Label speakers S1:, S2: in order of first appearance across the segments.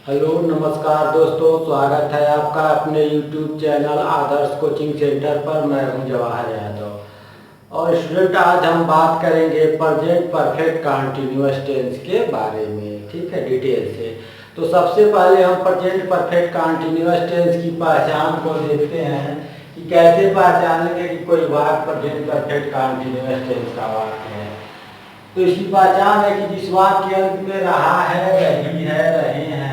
S1: Hello नमस्कार दोस्तों, स्वागत है आपका अपने YouTube चैनल आदर्श कोचिंग सेंटर पर। मैं हूं जवाहर यादव और स्टूडेंट आज हम बात करेंगे प्रेजेंट परफेक्ट कंटीन्यूअस टेंस के बारे में। ठीक है, डिटेल से। तो सबसे पहले हम प्रेजेंट परफेक्ट कंटीन्यूअस टेंस की पहचान को देखते हैं कि कैसे पहचानेंगे कि कोई वाक्य प्रेजेंट परफेक्ट कंटीन्यूअस टेंस का वाक्य है। तो इसकी पहचान है कि जिस वाक्य के अंत में रहा है, रही है, रहे हैं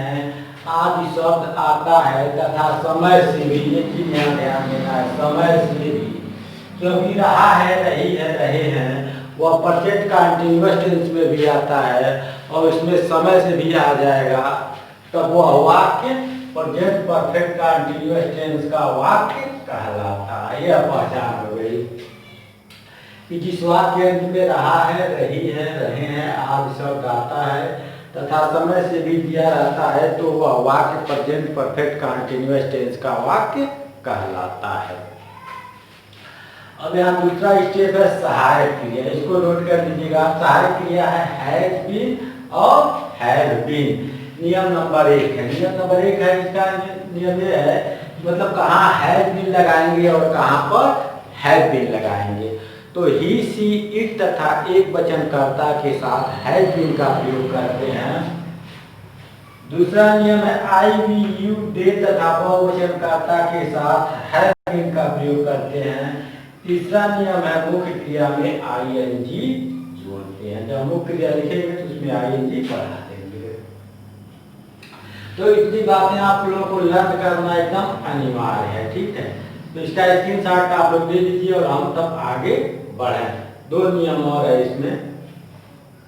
S1: आदि शब्द आता है तथा समय से भी, एक चीज यहाँ ध्यान देना है, समय से भी, क्योंकि रहा है, रही है, रहे हैं वह प्रेजेंट कंटीन्यूअस टेंस में भी आता है और इसमें समय से भी आ जाएगा, तब वह वाक्य प्रेजेंट परफेक्ट कंटीन्यूअस टेंस का वाक्य कहलाता है। यह पहचान हो गई कि जिस वाक्य अंत में रहा है, रही है, रहे हैं आदि शब्द आता है तथा समय से भी दिया रहता है तो वह वाक्य प्रेजेंट परफेक्ट कंटीन्यूअस टेंस का वाक्य कहलाता है। अब यहाँ दूसरा स्टेप है सहायक क्रिया। इसको नोट कर लीजिएगा। सहायक क्रिया है हैज बीन और हैव बीन। नियम नंबर 1 है। नियम नंबर 1 है, इसका नियम ये है मतलब कहाँ हैज बीन लगाएंगे और कहाँ पर हैव बीन लगाएंगे। तो ही, सी, इट तथा एक वचनकर्ता के साथ हैज बीन का प्रयोग करते हैं। दूसरा नियम है आई, वी, यू, दे तथा बहुवचनकर्ता के साथ हैज बीन का प्रयोग करते हैं। तीसरा नियम है मुख्य क्रिया में आईएनजी जोड़ते हैं। जब मुख्य क्रिया लिखेंगे तो उसमें आईएनजी बढ़ा देंगे। तो इतनी बातें आप लोगों को लर्न करना एकदम अनिवार्य है। ठीक है, तो इसका स्क्रीनशॉट आप लोग ले लीजिए और हम तब आगे बढ़ें। 2 नियम और है इसमें।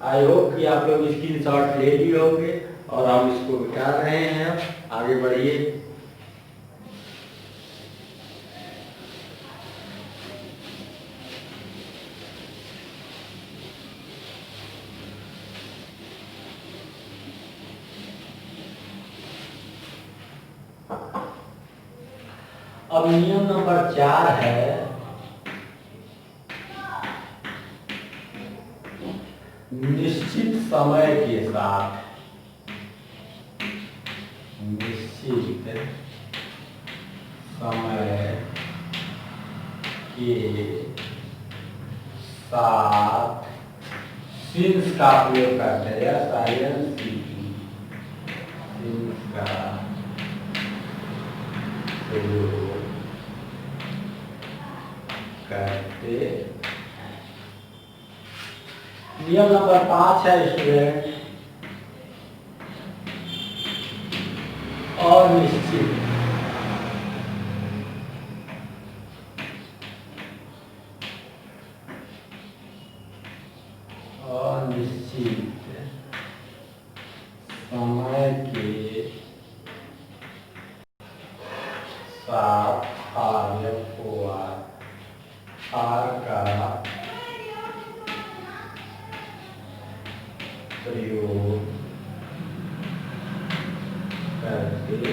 S1: आई होप कि आप लोग स्क्रीनशॉट ले लिए होंगे और हम इसको मिटा रहे हैं। आगे बढ़िए। अब नियम नंबर 4 है निश्चित समय के साथ, निश्चित समय के साथ सिंस का प्रयोग करते हैं। साइलेंस सिंस का प्रयोग करते। नियम नंबर 5 है स्टूडेंट अनिश्चित, अनिश्चित समय के साथ आर का प्रयोग करते।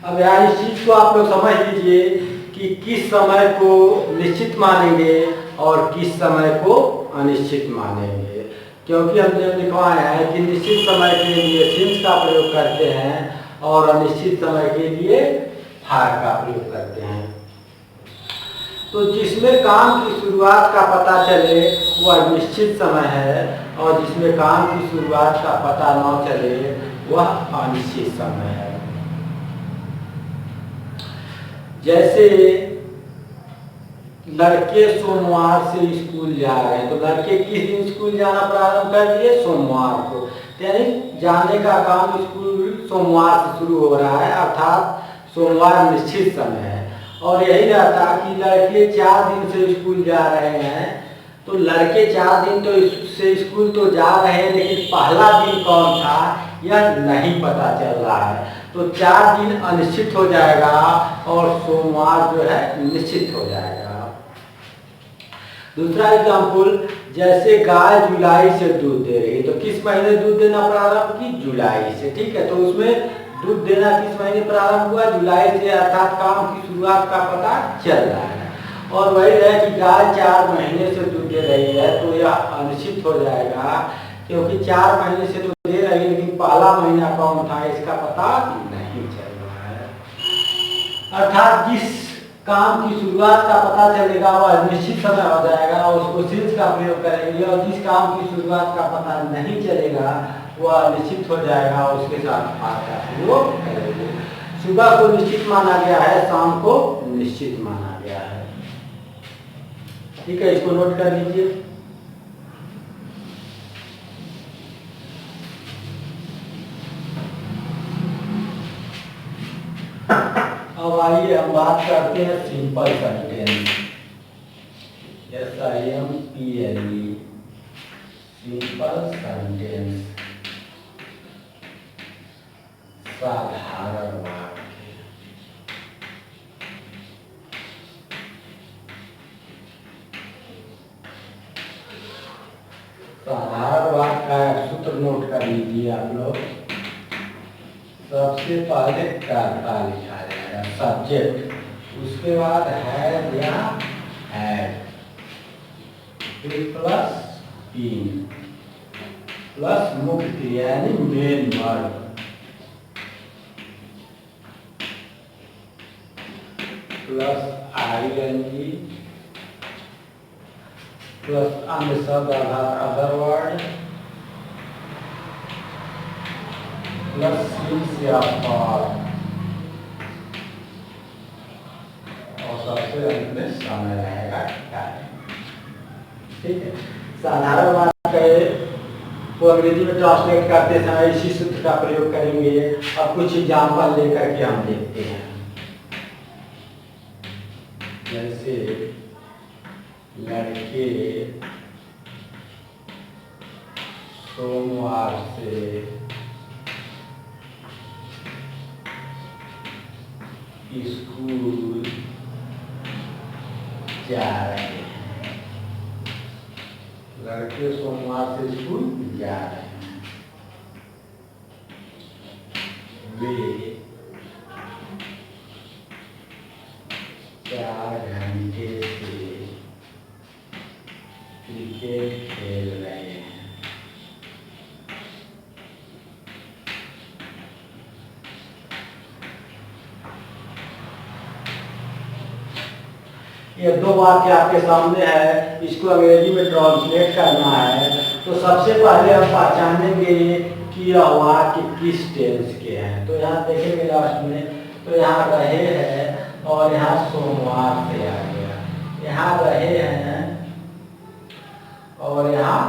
S1: अब यहाँ इस चीज को आप लोग समझ लीजिए कि किस समय को निश्चित मानेंगे और किस समय को अनिश्चित मानेंगे, क्योंकि हमने लिखवाया है कि निश्चित समय के लिए सिंस का प्रयोग करते हैं और अनिश्चित समय के लिए फार का प्रयोग करते हैं। तो जिसमें काम की शुरुआत का पता चले वह निश्चित समय है और जिसमें काम की शुरुआत का पता न चले वह अनिश्चित समय है। जैसे लड़के सोमवार से स्कूल जा रहे हैं, तो लड़के किस दिन स्कूल जाना प्रारंभ कर दिए? सोमवार को। यानी जाने का काम स्कूल सोमवार से शुरू हो रहा है, अर्थात सोमवार निश्चित समय है। और यही रहता कि लड़के 4 दिन से स्कूल जा रहे हैं, तो लड़के 4 दिन तो से स्कूल तो जा रहे हैं, लेकिन पहला दिन कौन था यह नहीं पता चल रहा है। तो 4 दिन अनिश्चित हो जाएगा और सोमवार जो है निश्चित हो जाएगा। दूसरा एग्जाम्पल, जैसे गाय जुलाई से दूध दे रही है, तो किस महीने दूध देना प्रारंभ की? जुलाई से। ठीक है, तो उसमें दूध देना किस महीने प्रारंभ हुआ? जुलाई से, अर्थात काम की शुरुआत का पता चल रहा है। और वही है कि गाय 4 महीने से दूध दे रही है, तो यह अनिश्चित हो जाएगा क्योंकि 4 महीने से तो दे रही है, लेकिन पहला महीना कौन था इसका पता नहीं चल रहा है। अर्थात जिस काम की शुरुआत का पता चलेगा वह निश्चित समय हो जाएगा और उसको सिंस का प्रयोग करेंगे, और जिस काम की शुरुआत का पता नहीं चलेगा वह निश्चित हो जाएगा और उसके साथ आर का प्रयोग करेंगे। सुबह को निश्चित माना गया है, शाम को निश्चित माना गया है। ठीक है, इसको नोट कर लीजिए। अब आइए हम बात करते हैं simple sentence. SIMPLE simple sentence, साधारण वाक्य। साधारण वाक्य का सूत्र नोट कर लीजिए आप लोग। सबसे पहले कर्ता लिखा जाएगा सब्जेक्ट, उसके बाद हैड या हैड, फिर प्लस बीन, प्लस मुख्य क्रिया यानी main verb, plus ING, plus अन्य शब्द आधार अदर वर्ड, प्लस सिंस या फॉर, और सबसे अंत में समय रहेगा टाइम। ठीक है, साधारण वाक्य को अंग्रेजी में ट्रांसलेट करते समय इसी सूत्र का प्रयोग करेंगे। अब कुछ एग्जाम्पल लेकर के हम देखते हैं। जैसे लड़के सोमवार से स्कूल जा रहे हैं। लड़के सोमवार से स्कूल जा रहे हैं। वे 4 घंटे से क्रिकेट खेल रहे हैं। ये 2 वाक्य आपके सामने है, इसको अंग्रेजी में ट्रांसलेट करना है। तो सबसे पहले हम पहचानेंगे कि यह वाक्य किस टेंस के हैं। तो यहाँ देखेंगे लास्ट में, तो यहाँ रहे हैं और यहाँ सोमवार से आ गया, यहाँ रहे हैं और यहाँ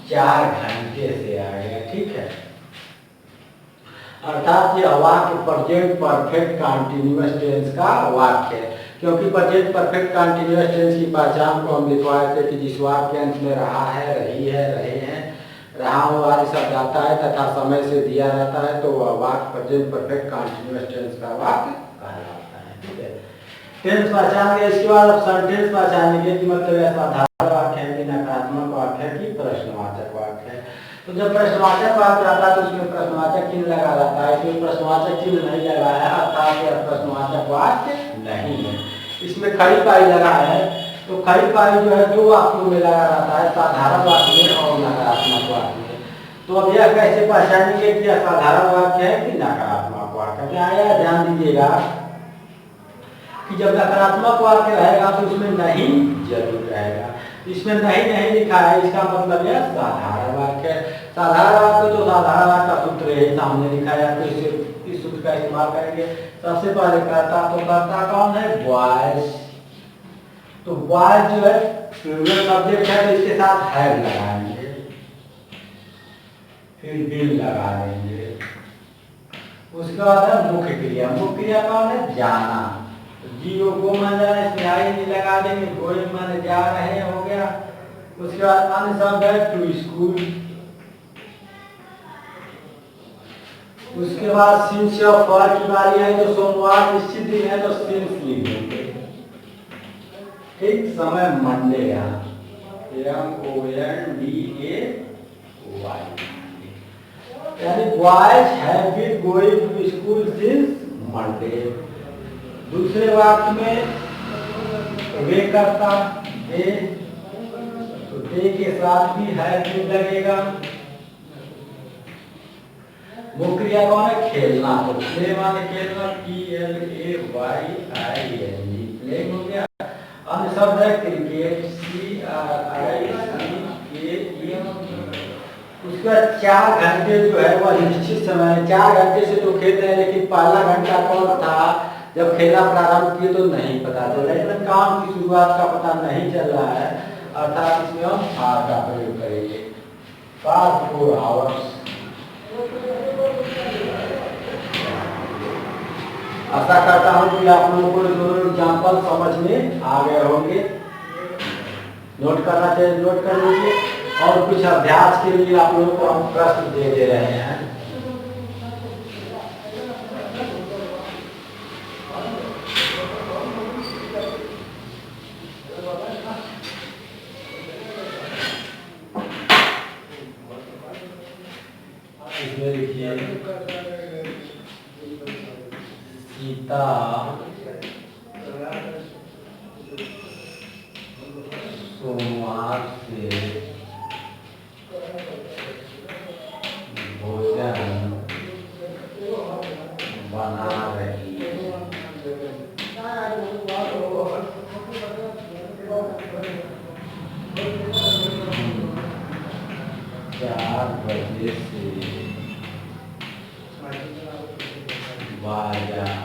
S1: 4 घंटे से आ गया। ठीक है, अर्थात यह वाक्य प्रेजेंट परफेक्ट कंटीन्यूअस टेंस का वाक्य है। क्योंकि प्रेजेंट परफेक्ट कंटीन्यूअस टेंस की पहचान को हम लिखवाए थे कि जिस वाक्य अंत में रहा है, रही है, रहे हैं, रहा वाले शब्द आता है तथा समय से दिया रहता है, तो वह वाक्य प्रेजेंट परफेक्ट कंटीन्यूअस टेंस का वाक्य कहलाता है। ठीक है, टेंस पहचान गए। इसके बाद अब सेंटेंस पहचानेंगे कि मतलब यह साधारण वाक्य है कि नकारात्मक वाक्य है कि प्रश्नवाचक वाक्य है। तो जब प्रश्नवाचक वाक्य आता है तो उसमें प्रश्नवाचक चिन्ह लगा रहता है। इसमें प्रश्नवाचक चिन्ह नहीं लगा है, अर्थात यह प्रश्नवाचक वाक्य नहीं है। इसमें खड़ी पाई लगा है, तो खड़ी पाई जो है 2 वाक्यों में लगा रहता है, साधारण वाक्य में और नकारात्मक वाक्य में। तो अब यह कैसे पहचानेंगे कि यह साधारण वाक्य है कि नकारात्मक वाक्य है? क्या यह ध्यान दीजिएगा कि जब नकारात्मक वाक्य रहेगा तो उसमें नहीं जरूर रहेगा। इसमें नहीं लिखा है, इसका मतलब यह साधारण वाक्य है। साधारण वाक्य तो साधारण वाक्य का सूत्र है सामने लिखा है, तो इस सूत्र का इस्तेमाल करेंगे। सबसे पहले कर्ता, तो कर्ता कौन है? बॉयज। तो बॉयज जो है प्लूरल सब्जेक्ट है, तो इसके साथ हैड लगाएंगे, फिर बिल लगा देंगे। उसके बाद है मुख्य क्रिया। मुख्य क्रिया कौन है? जाना। जीओ गो मान जाना, इसमें आई लगा देंगे, गोइंग माने जा रहे हो गया। उसके बाद अन्य शब्द है टू स्कूल। उसके बाद सिंस या फॉर की बारी है, तो सोमवार निश्चित दिन है तो सिंस लिख देंगे। ठीक, समय मंडे है, MONDAY, यानी boys have been going to school since Monday. दूसरे वाक्य में वे करता दे, तो दे के साथ भी हैव बीन लगेगा। मुख्य क्रिया कौन है? खेलना। तो प्ले माने खेलना, PLAYING, प्लेइंग हो गया। अन्य शब्द है क्रिकेट, CRICKE। उसके बाद 4 घंटे जो है वह निश्चित समय है। 4 घंटे से तो खेल रहे हैं, लेकिन पहला घंटा कौन था जब खेला प्रारंभ किए तो नहीं पता चल रहा है। इसमें काम की शुरुआत का पता नहीं चल रहा है, अर्थात इसमें हम आर का प्रयोग करेंगे। 4 आवर्स। आशा करता हूँ कि आप लोगों को दोनों एग्जाम्पल समझ में आ गए होंगे। नोट करना चाहिए, नोट कर लीजिए। और कुछ अभ्यास के लिए आप लोगों को हम प्रश्न दे रहे हैं। इसमें लिखिए सीता सोमवार से भोजन बना रही है। 4 बजे से बाजार